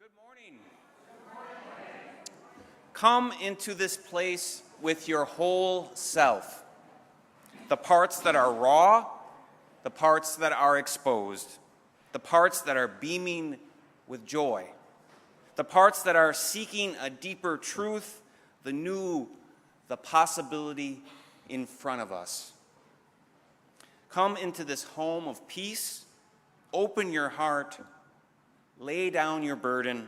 Good morning. Come into this place with your whole self. The parts that are raw, the parts that are exposed, the parts that are beaming with joy, the parts that are seeking a deeper truth, the new, the possibility in front of us. Come into this home of peace, open your heart, lay down your burden,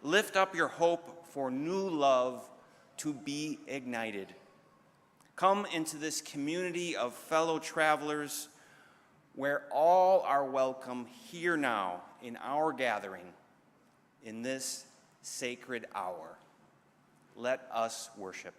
lift up your hope for new love to be ignited. Come into this community of fellow travelers where all are welcome here now in our gathering in this sacred hour. Let us worship.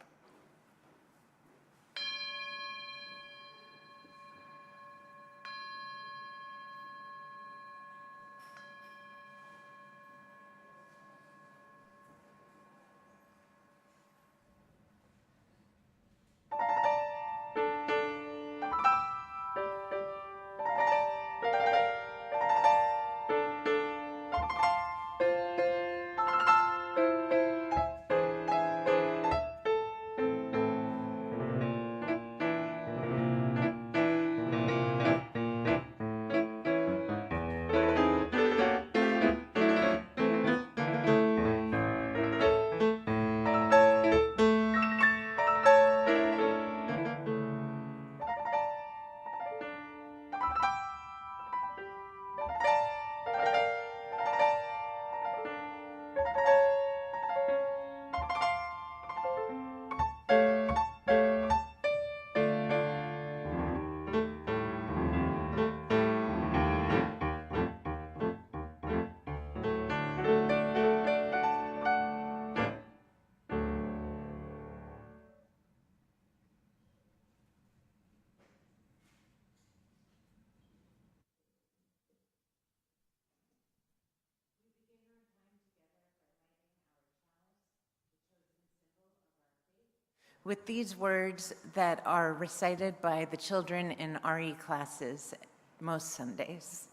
With these words that are recited by the children in RE classes most Sundays.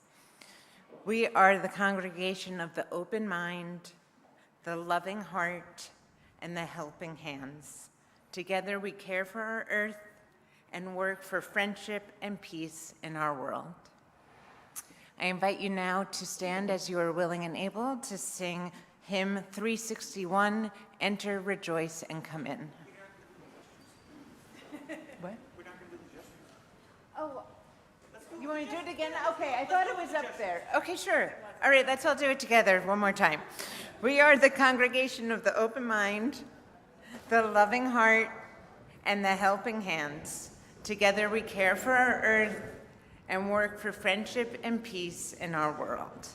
We are the congregation of the open mind, the loving heart, and the helping hands. Together we care for our earth and work for friendship and peace in our world. I invite you now to stand as you are willing and able to sing hymn 361, Enter, Rejoice, and Come In. What? We're not going to do the gestures. Oh, you want me to do it again? Okay, I thought it was up there. Okay, sure. All right, let's all do it together one more time. We are the congregation of the open mind, the loving heart, and the helping hands. Together we care for our earth and work for friendship and peace in our world.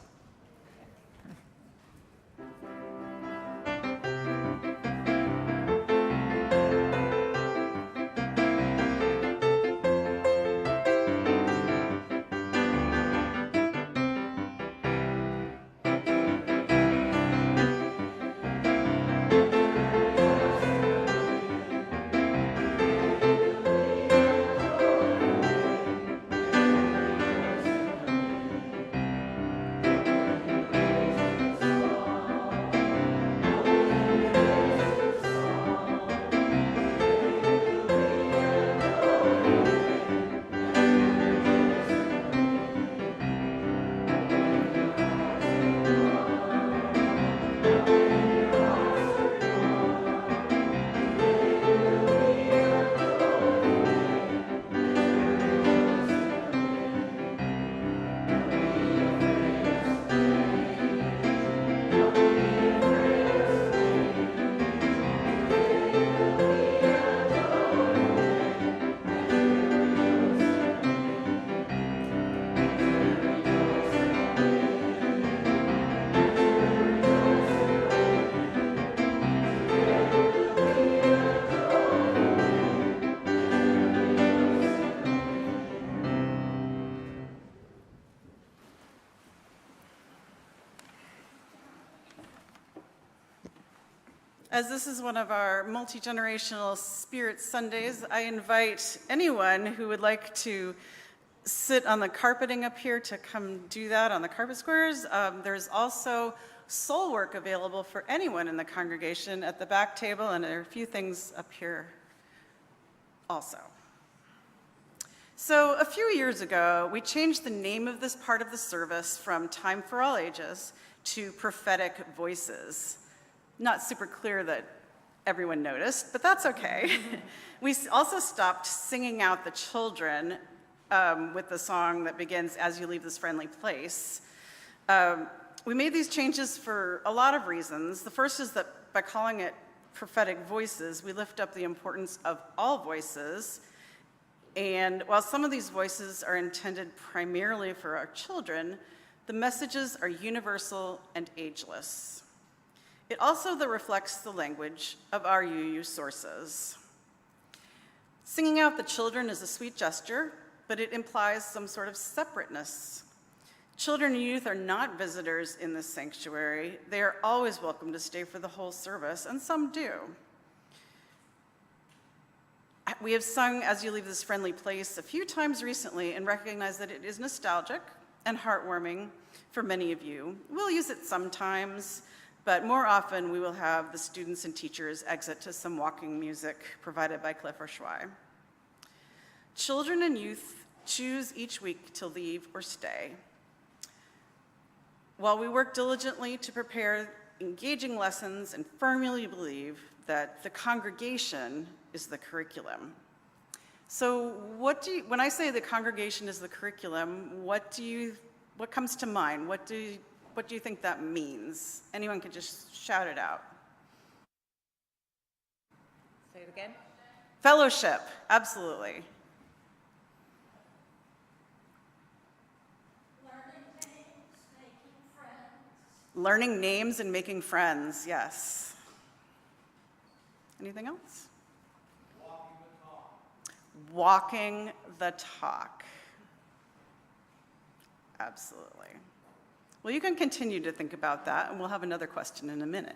As this is one of our multi-generational Spirit Sundays, I invite anyone who would like to sit on the carpeting up here to come do that on the carpet squares. There's also soul work available for anyone in the congregation at the back table, and there are a few things up here also. So a few years ago, we changed the name of this part of the service from Time for All Ages to Prophetic Voices. Not super clear that everyone noticed, but that's okay. We also stopped singing out the children with the song that begins, "As you leave this friendly place." We made these changes for a lot of reasons. The first is that by calling it Prophetic Voices, we lift up the importance of all voices. And while some of these voices are intended primarily for our children, the messages are universal and ageless. It also reflects the language of our UU sources. Singing out the children is a sweet gesture, but it implies some sort of separateness. Children and youth are not visitors in this sanctuary. They are always welcome to stay for the whole service, and some do. We have sung "As You Leave This Friendly Place" a few times recently and recognize that it is nostalgic and heartwarming for many of you. We'll use it sometimes, but more often we will have the students and teachers exit to some walking music provided by Cliff or Schwei. Children and youth choose each week to leave or stay. While we work diligently to prepare engaging lessons and firmly believe that the congregation is the curriculum. So when I say the congregation is the curriculum, what comes to mind? What do you think that means? Anyone can just shout it out. Say it again. Fellowship, absolutely. Learning names and making friends, yes. Anything else? Walking the talk. Absolutely. Well, you can continue to think about that, and we'll have another question in a minute.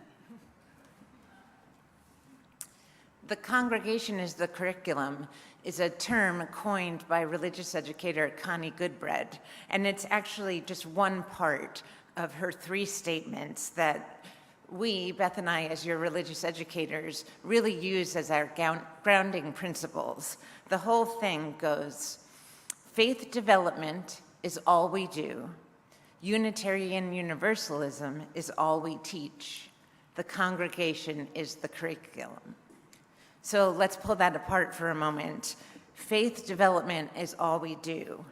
The congregation is the curriculum is a term coined by religious educator Connie Goodbread, and it's actually just one part of her 3 statements that we, Beth and I, as your religious educators, really use as our grounding principles. The whole thing goes, faith development is all we do. Unitarian Universalism is all we teach. The congregation is the curriculum. So let's pull that apart for a moment. Faith development is all we do.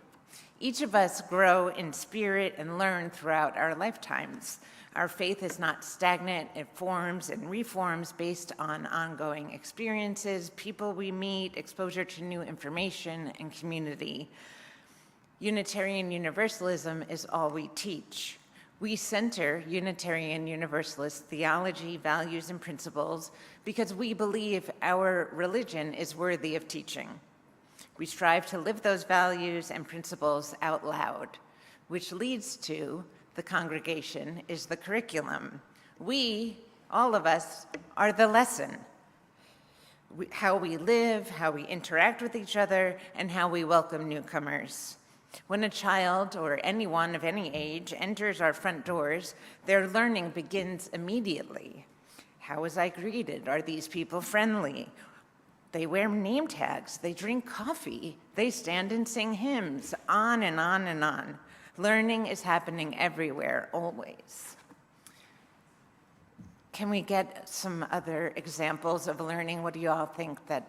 Each of us grow in spirit and learn throughout our lifetimes. Our faith is not stagnant, it forms and reforms based on ongoing experiences, people we meet, exposure to new information, and community. Unitarian Universalism is all we teach. We center Unitarian Universalist theology, values, and principles because we believe our religion is worthy of teaching. We strive to live those values and principles out loud, which leads to the congregation is the curriculum. We, all of us, are the lesson. How we live, how we interact with each other, and how we welcome newcomers. When a child or anyone of any age enters our front doors, their learning begins immediately. How was I greeted? Are these people friendly? They wear name tags, they drink coffee, they stand and sing hymns, on and on and on. Learning is happening everywhere, always. Can we get some other examples of learning? What do you all think that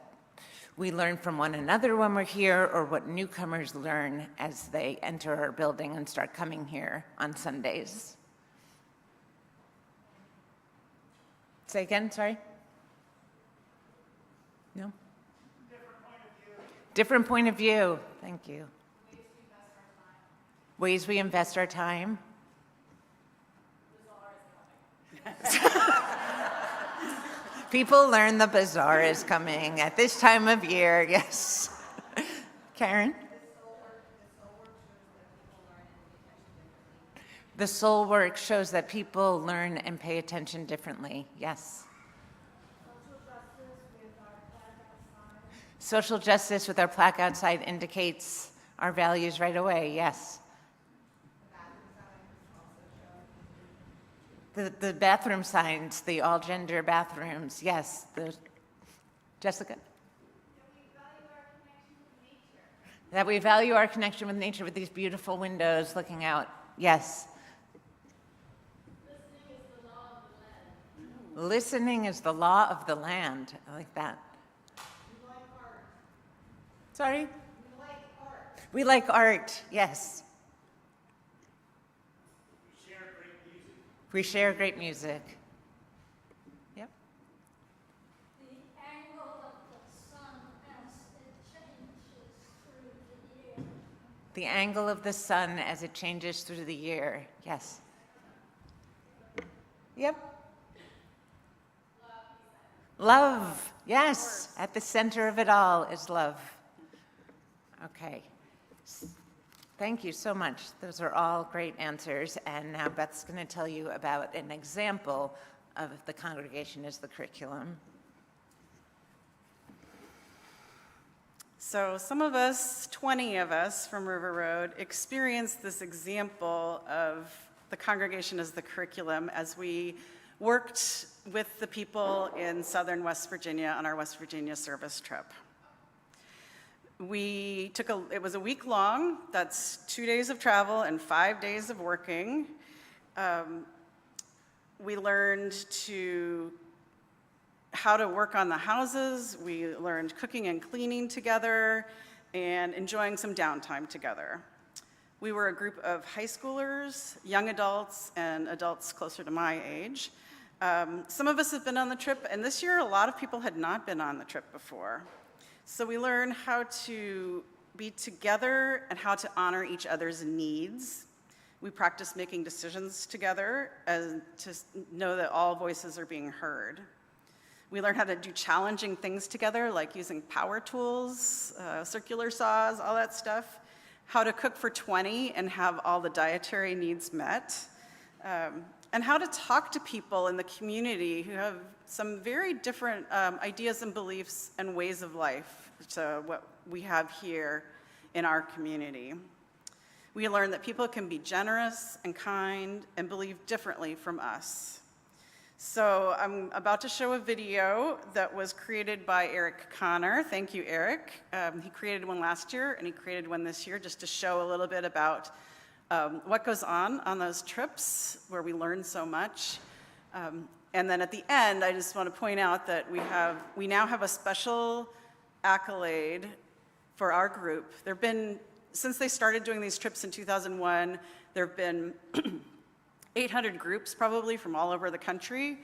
we learn from one another when we're here, or what newcomers learn as they enter our building and start coming here on Sundays? Say again, sorry? No? Different point of view. Thank you. Ways we invest our time. People learn the bazaar is coming at this time of year, yes. Karen? The soul work shows that people learn and pay attention differently, yes. Social justice with our plaque outside indicates our values right away, yes. The bathroom signs, the all-gender bathrooms, yes. Jessica? That we value our connection with nature with these beautiful windows looking out. Yes. Listening is the law of the land. I like that. We like art. Sorry? We like art. We like art, yes. We share great music. We share great music. Yep. The angle of the sun as it changes through the year. The angle of the sun as it changes through the year, yes. Yep. Love, yes. At the center of it all is love. Okay. Thank you so much. Those are all great answers. And now Beth's going to tell you about an example of the congregation as the curriculum. So some of us, 20 of us from River Road, experienced this example of the congregation as the curriculum as we worked with the people in southern West Virginia on our West Virginia service trip. It was a week long, that's 2 days of travel and 5 days of working. We learned how to work on the houses, we learned cooking and cleaning together, and enjoying some downtime together. We were a group of high schoolers, young adults, and adults closer to my age. Some of us have been on the trip, and this year a lot of people had not been on the trip before. So we learned how to be together and how to honor each other's needs. We practiced making decisions together and to know that all voices are being heard. We learned how to do challenging things together, like using power tools, circular saws, all that stuff. How to cook for 20 and have all the dietary needs met. And how to talk to people in the community who have some very different ideas and beliefs and ways of life to what we have here in our community. We learned that people can be generous and kind and believe differently from us. So I'm about to show a video that was created by Eric Connor. Thank you, Eric. He created one last year and he created one this year just to show a little bit about what goes on those trips where we learn so much. And then at the end, I just want to point out that we now have a special accolade for our group. Since they started doing these trips in 2001, there have been 800 groups probably from all over the country,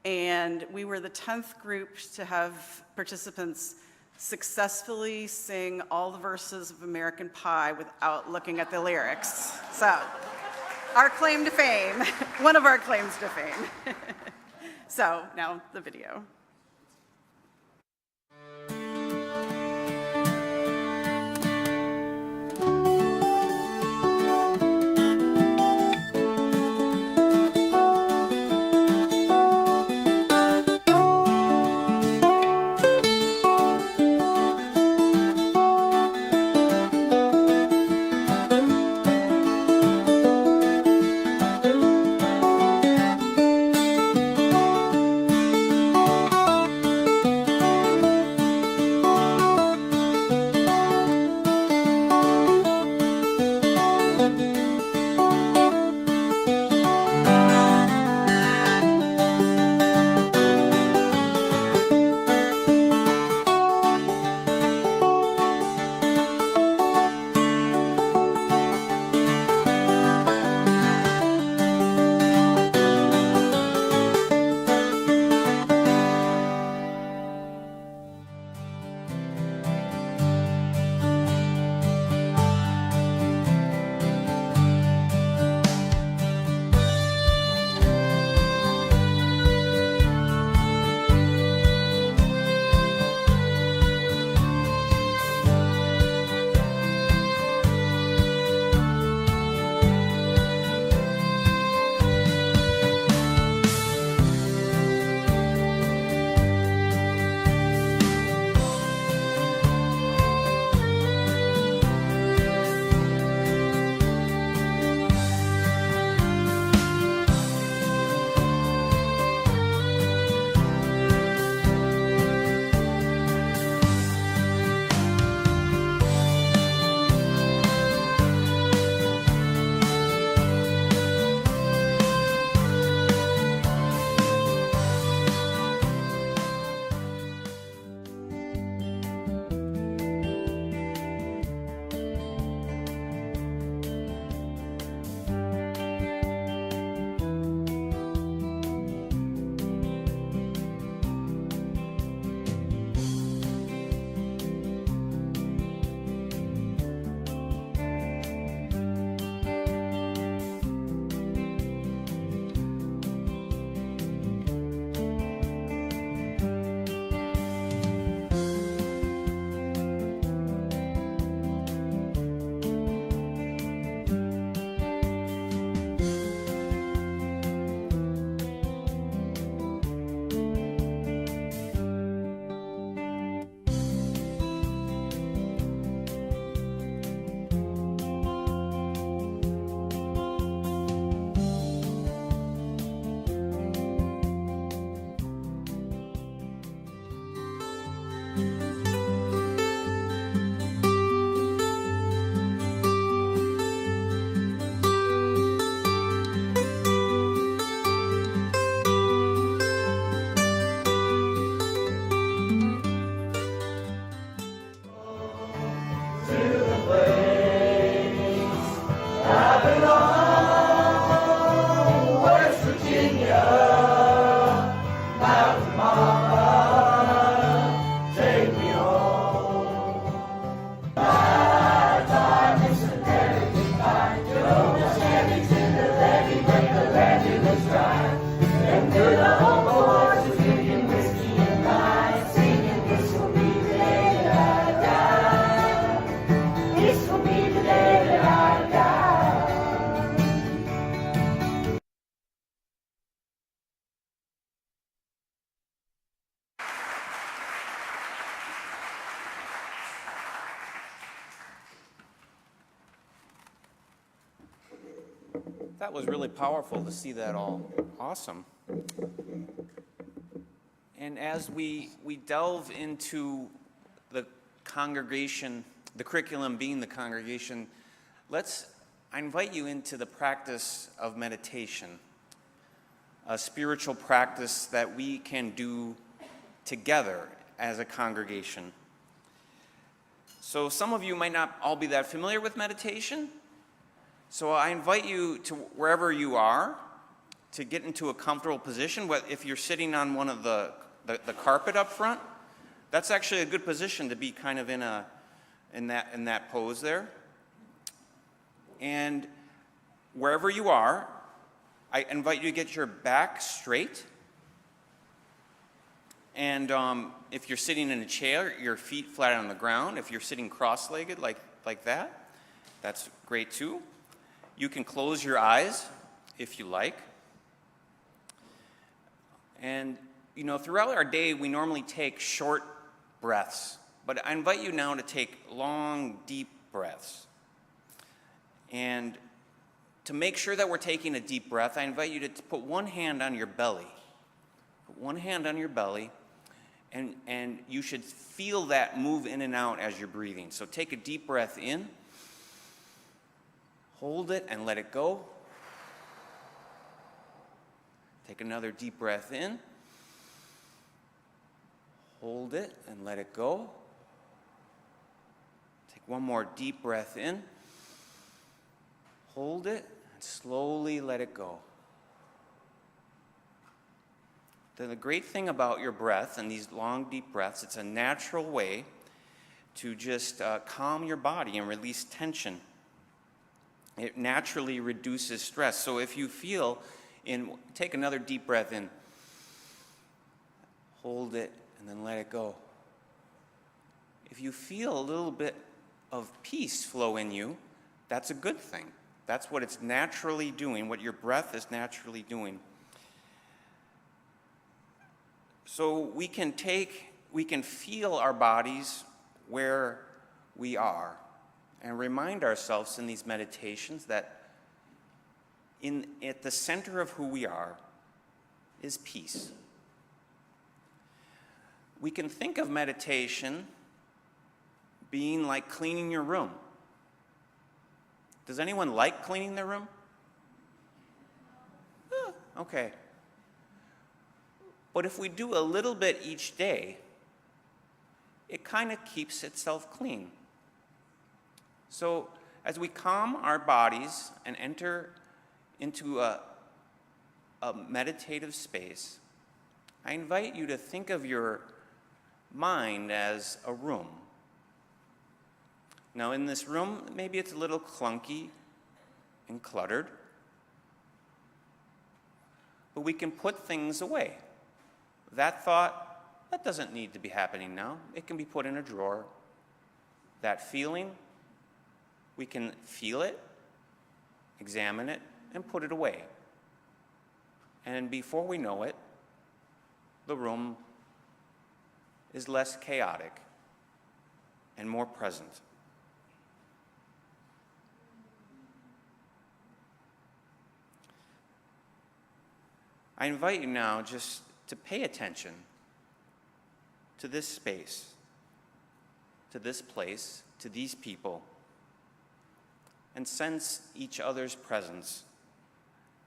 and we were the 10th group to have participants successfully sing all the verses of American Pie without looking at the lyrics. So, our claim to fame, one of our claims to fame. So, now the video. That was really powerful to see that all. Awesome. And as we delve into the congregation, the curriculum being the congregation, I invite you into the practice of meditation, a spiritual practice that we can do together as a congregation. So some of you might not all be that familiar with meditation. So I invite you to wherever you are to get into a comfortable position. If you're sitting on one of the carpet up front, that's actually a good position to be kind of in that pose there. And wherever you are, I invite you to get your back straight. And if you're sitting in a chair, your feet flat on the ground. If you're sitting cross-legged like that, that's great too. You can close your eyes if you like. And, throughout our day, we normally take short breaths. But I invite you now to take long, deep breaths. And to make sure that we're taking a deep breath, I invite you to put one hand on your belly. Put one hand on your belly, and you should feel that move in and out as you're breathing. So take a deep breath in. Hold it and let it go. Take another deep breath in. Hold it and let it go. Take one more deep breath in. Hold it and slowly let it go. The great thing about your breath and these long, deep breaths, it's a natural way to just calm your body and release tension. It naturally reduces stress. So if you feel take another deep breath in, hold it, and then let it go. If you feel a little bit of peace flow in you, that's a good thing. That's what it's naturally doing, what your breath is naturally doing. So we can feel our bodies where we are. And remind ourselves in these meditations that at the center of who we are is peace. We can think of meditation being like cleaning your room. Does anyone like cleaning their room? Okay. But if we do a little bit each day, it kind of keeps itself clean. So as we calm our bodies and enter into a meditative space, I invite you to think of your mind as a room. Now in this room, maybe it's a little clunky and cluttered, but we can put things away. That thought, that doesn't need to be happening now. It can be put in a drawer. That feeling, we can feel it, examine it, and put it away. And before we know it, the room is less chaotic and more present. I invite you now just to pay attention to this space, to this place, to these people, and sense each other's presence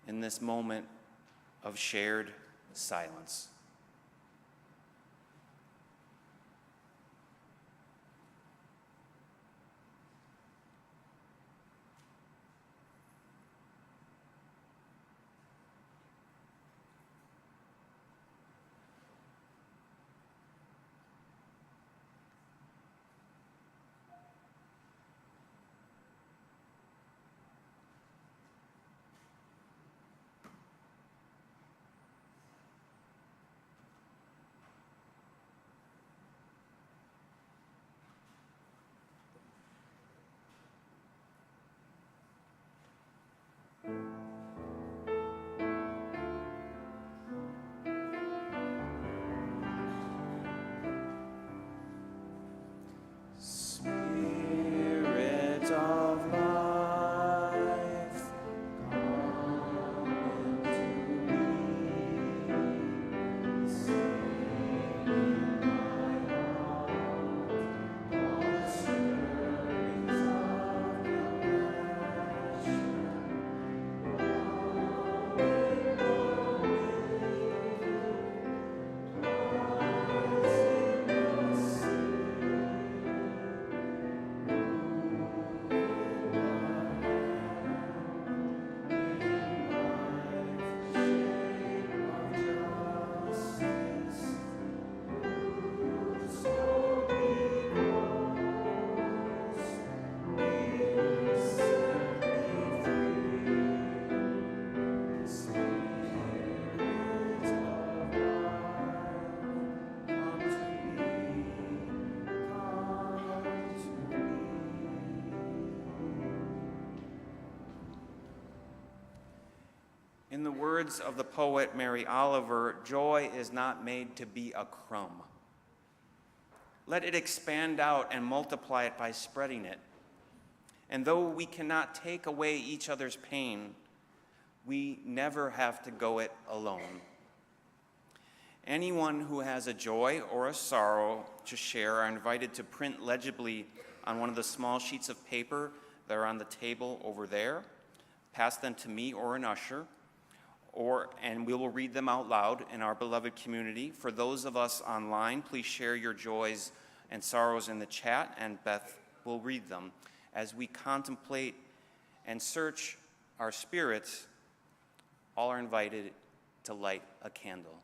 in this moment of shared silence. Spirit of life, come into me. Sing in my heart all stirrings of compassion. In the words of the poet Mary Oliver, joy is not made to be a crumb. Let it expand out and multiply it by spreading it. And though we cannot take away each other's pain, we never have to go it alone. Anyone who has a joy or a sorrow to share are invited to print legibly on one of the small sheets of paper that are on the table over there. Pass them to me or an usher, and we will read them out loud in our beloved community. For those of us online, please share your joys and sorrows in the chat, and Beth will read them. As we contemplate and search our spirits, all are invited to light a candle.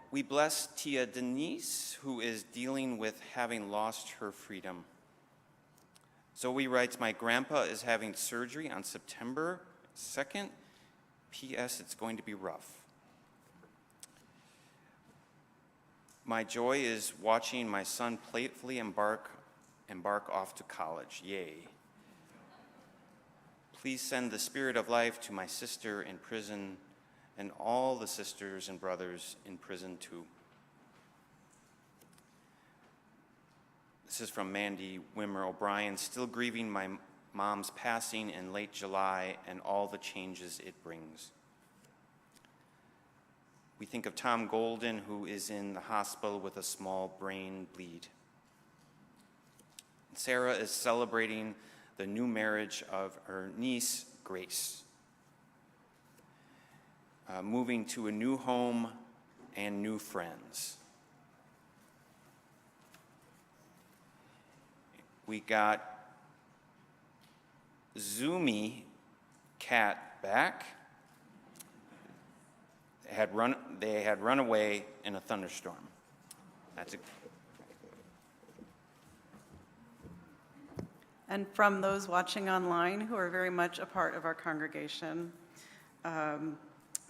We bless Tia Denise, who is dealing with having lost her freedom. Zoe writes, my grandpa is having surgery on September 2nd. P.S. It's going to be rough. My joy is watching my son playfully embark off to college. Yay. Please send the spirit of life to my sister in prison and all the sisters and brothers in prison too. This is from Mandy Wimmer O'Brien, still grieving my mom's passing in late July and all the changes it brings. We think of Tom Golden, who is in the hospital with a small brain bleed. Sarah is celebrating the new marriage of her niece, Grace, moving to a new home and new friends. We got Zoomy Cat back. They had run away in a thunderstorm. And from those watching online who are very much a part of our congregation,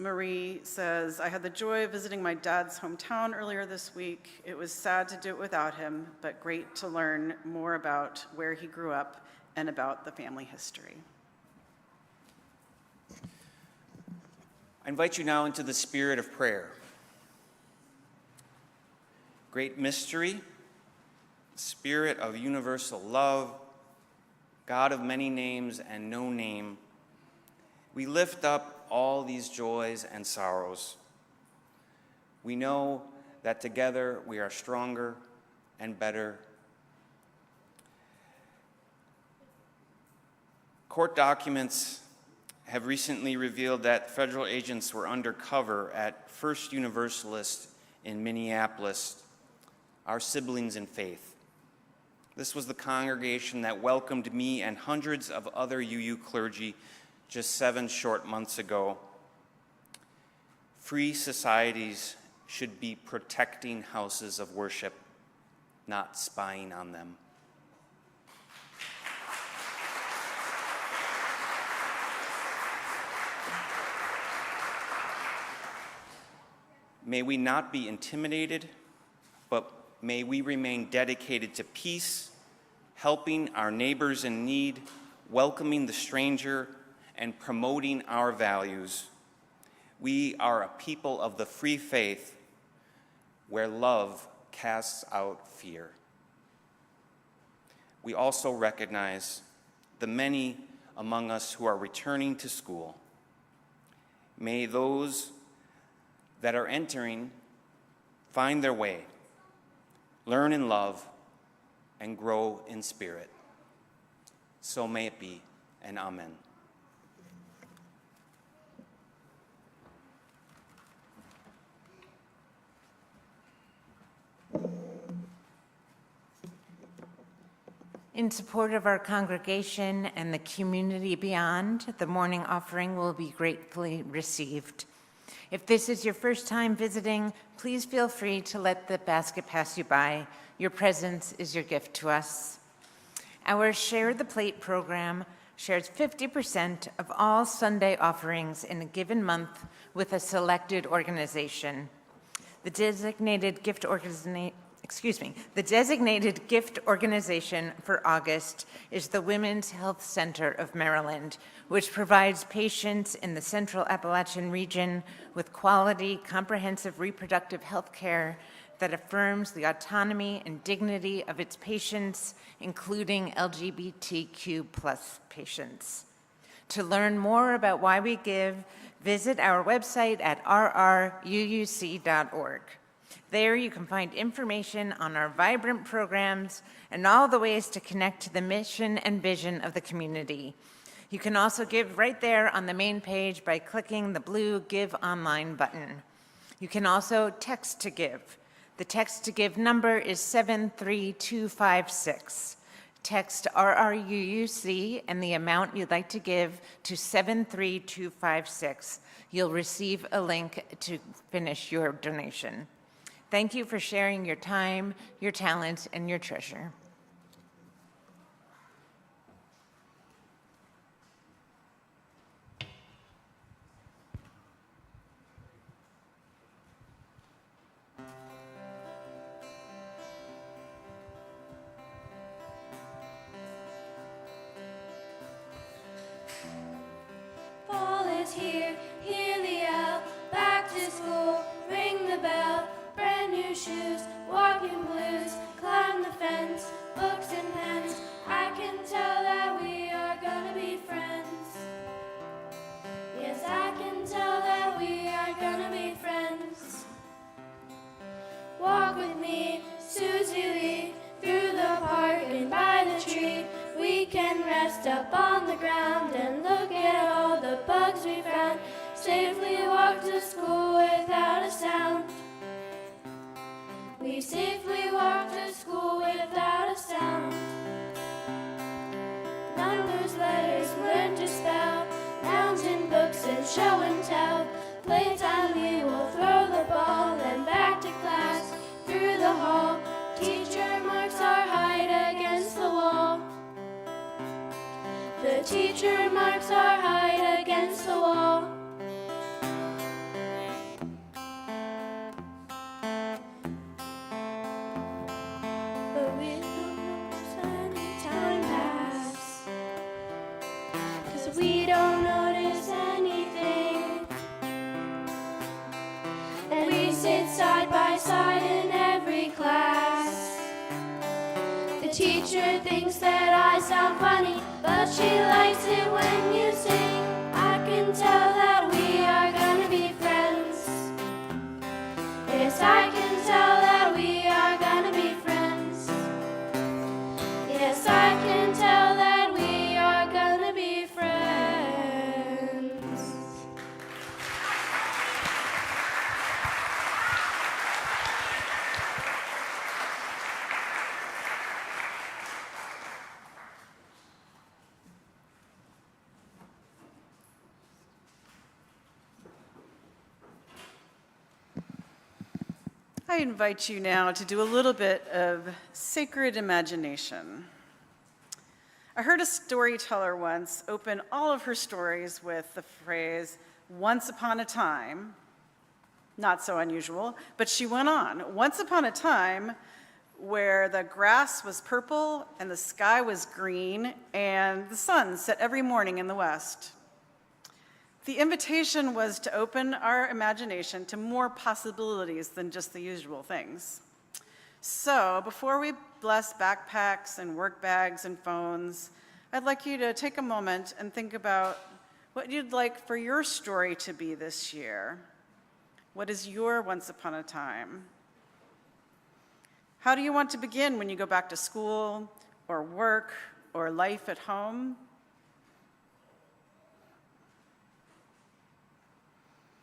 Marie says, I had the joy of visiting my dad's hometown earlier this week. It was sad to do it without him, but great to learn more about where he grew up and about the family history. I invite you now into the spirit of prayer. Great mystery, spirit of universal love, God of many names and no name, we lift up all these joys and sorrows. We know that together we are stronger and better. Court documents have recently revealed that federal agents were undercover at First Universalist in Minneapolis, our siblings in faith. This was the congregation that welcomed me and hundreds of other UU clergy just 7 short months ago. Free societies should be protecting houses of worship, not spying on them. May we not be intimidated, but may we remain dedicated to peace, helping our neighbors in need, welcoming the stranger, and promoting our values. We are a people of the free faith where love casts out fear. We also recognize the many among us who are returning to school. May those that are entering find their way, learn in love, and grow in spirit. So may it be, and amen. In support of our congregation and the community beyond, the morning offering will be gratefully received. If this is your first time visiting, please feel free to let the basket pass you by. Your presence is your gift to us. Our Share the Plate program shares 50% of all Sunday offerings in a given month with a selected organization. The designated gift organization for August is the Women's Health Center of Maryland, which provides patients in the Central Appalachian region with quality, comprehensive reproductive health care that affirms the autonomy and dignity of its patients, including LGBTQ+ patients. To learn more about why we give, visit our website at rruuc.org. There you can find information on our vibrant programs and all the ways to connect to the mission and vision of the community. You can also give right there on the main page by clicking the blue Give Online button. You can also text to give. The text to give number is 73256. Text RRUUC and the amount you'd like to give to 73256. You'll receive a link to finish your donation. Thank you for sharing your time, your talent, and your treasure. Fall is here, hear the owl, back to school, ring the bell, brand new shoes, walking blues, climb the fence, books and pens, I can tell that we are gonna be friends. Yes, I can tell that we are gonna be friends. Walk with me, Susie Lee, through the park and by the tree. We can rest up on the ground and look at all the bugs we found. Safely walk to school without a sound. We safely walk to school without a sound. Numbers, letters, learn to spell, nouns in books and show and tell. Playtime we will throw the ball, then back to class, through the hall. Teacher marks our height against the wall. The teacher marks our height against the wall. But we don't notice any time pass, 'cause we don't notice anything. And we sit side by side in every class. The teacher thinks that I sound funny, but she likes it when you sing. I can tell that we are gonna be friends. Yes, I can tell that we are gonna be friends. Yes, I can tell that we are gonna be friends. I invite you now to do a little bit of sacred imagination. I heard a storyteller once open all of her stories with the phrase, "Once upon a time." Not so unusual, but she went on. Once upon a time where the grass was purple and the sky was green and the sun set every morning in the west. The invitation was to open our imagination to more possibilities than just the usual things. So before we bless backpacks and work bags and phones, I'd like you to take a moment and think about what you'd like for your story to be this year. What is your once upon a time? How do you want to begin when you go back to school or work or life at home?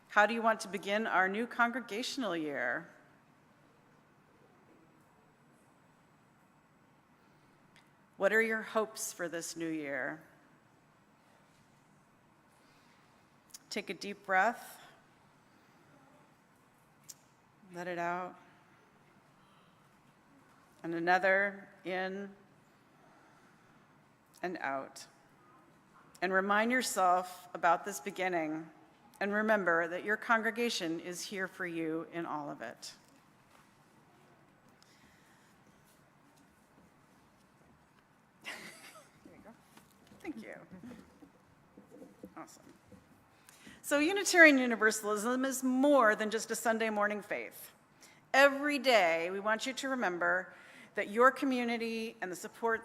How do you want to begin our new congregational year? What are your hopes for this new year? Take a deep breath. Let it out. And another in and out. And remind yourself about this beginning. And remember that your congregation is here for you in all of it. There you go. Thank you. Awesome. So Unitarian Universalism is more than just a Sunday morning faith. Every day, we want you to remember that your community and the support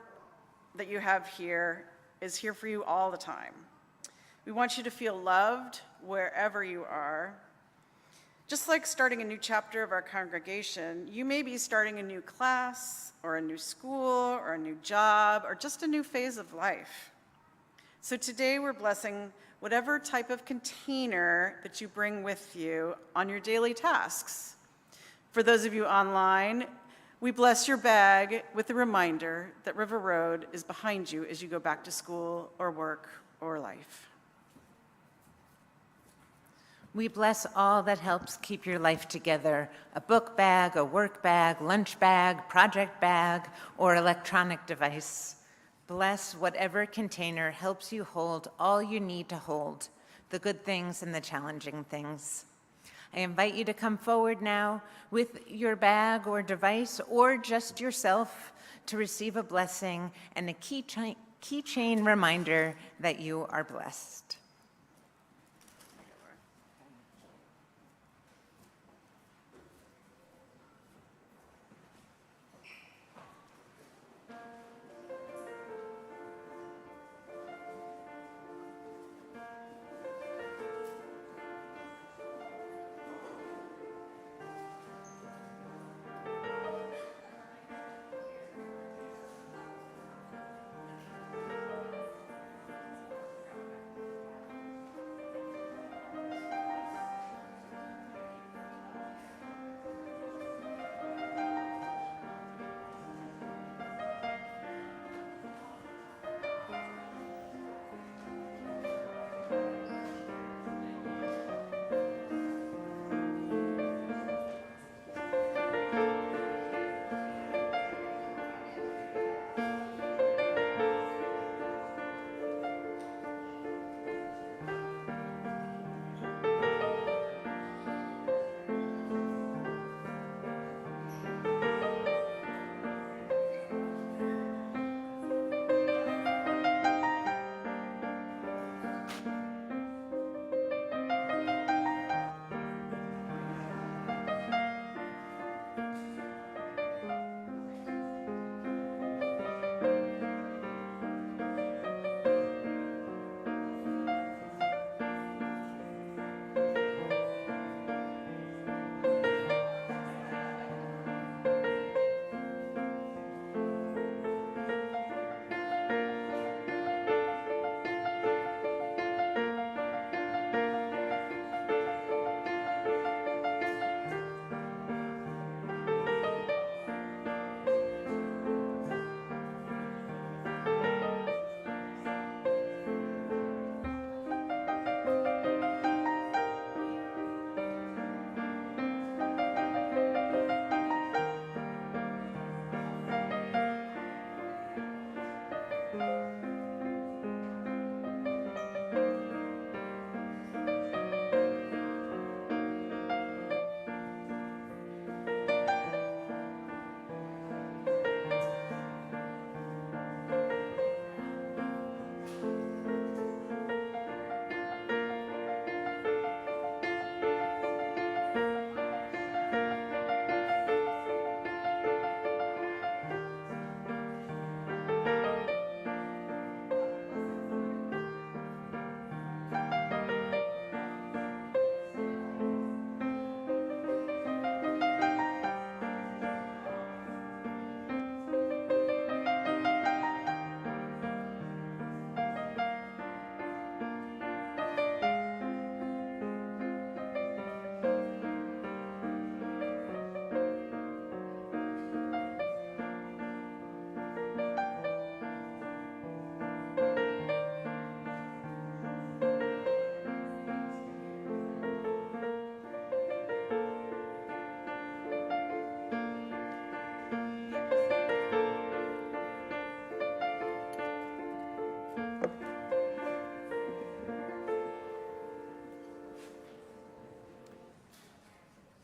that you have here is here for you all the time. We want you to feel loved wherever you are. Just like starting a new chapter of our congregation, you may be starting a new class, or a new school, or a new job, or just a new phase of life. So today we're blessing whatever type of container that you bring with you on your daily tasks. For those of you online, we bless your bag with the reminder that River Road is behind you as you go back to school or work or life. We bless all that helps keep your life together: a book bag, a work bag, lunch bag, project bag, or electronic device. Bless whatever container helps you hold all you need to hold, the good things and the challenging things. I invite you to come forward now with your bag or device, or just yourself, to receive a blessing and a keychain reminder that you are blessed.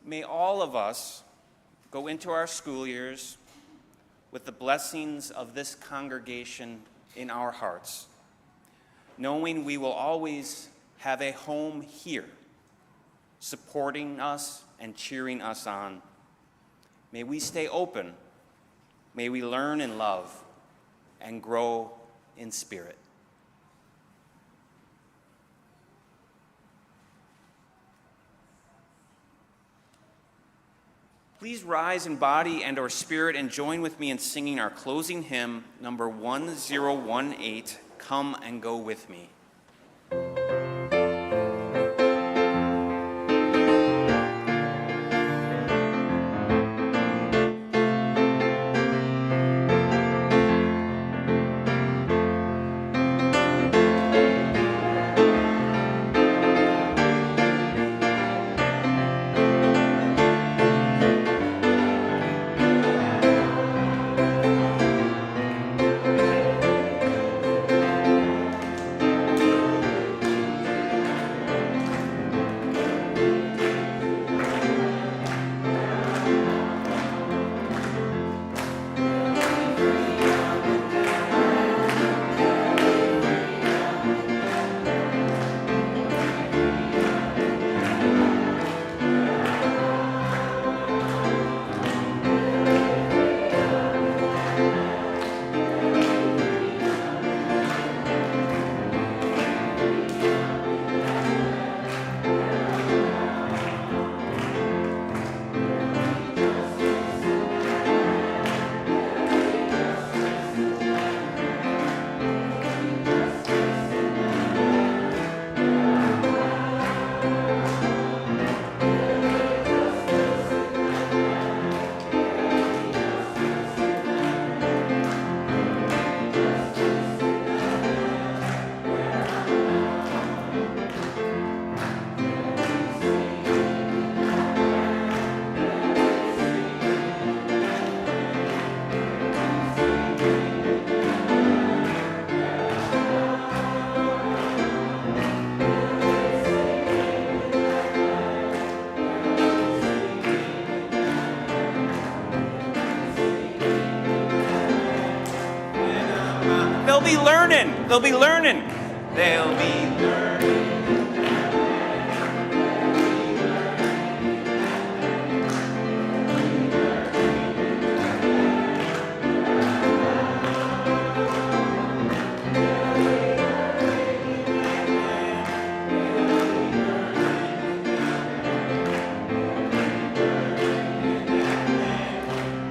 May all of us go into our school years with the blessings of this congregation in our hearts, knowing we will always have a home here, supporting us and cheering us on. May we stay open. May we learn and love and grow in spirit. Please rise in body and or spirit and join with me in singing our closing hymn, number 1018, Come and Go With Me. be learning. They'll be learning. They'll be learning.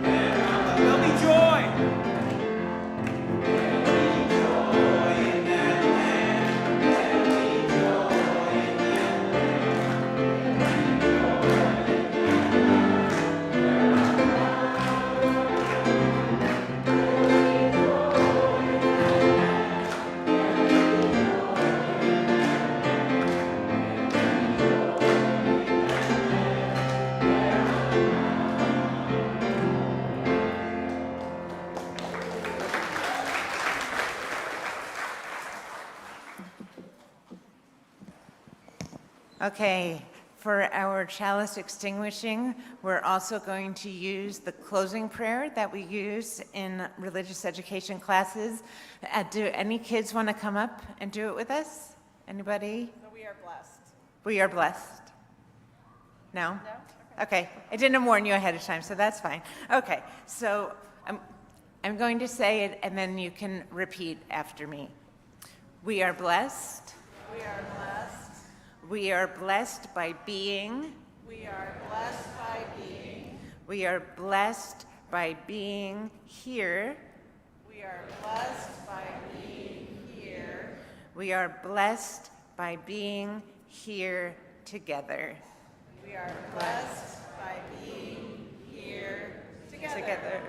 There'll be joy. Okay, for our chalice extinguishing, we're also going to use the closing prayer that we use in religious education classes. Do any kids want to come up and do it with us? Anybody? So we are blessed. We are blessed. No? No? Okay, I didn't warn you ahead of time, so that's fine. Okay, so I'm going to say it, and then you can repeat after me. We are blessed. We are blessed. We are blessed by being. We are blessed by being. We are blessed by being here. We are blessed by being here. We are blessed by being here together. We are blessed by being here together. Together.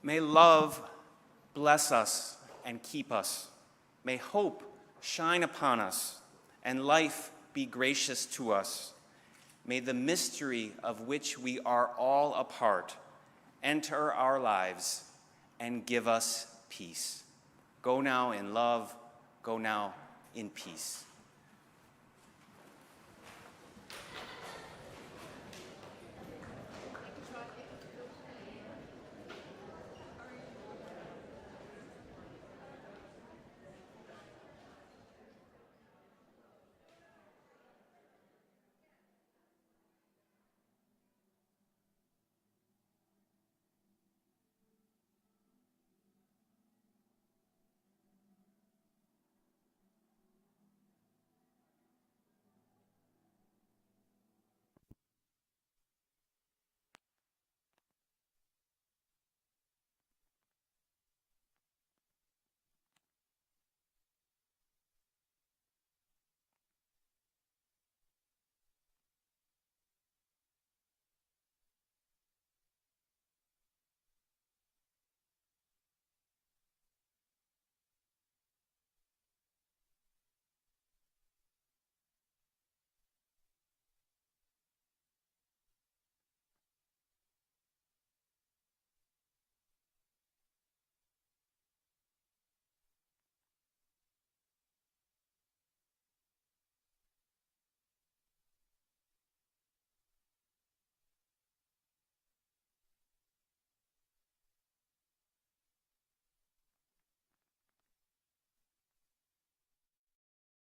May love bless us and keep us. May hope shine upon us and life be gracious to us. May the mystery of which we are all a part enter our lives and give us peace. Go now in love. Go now in peace.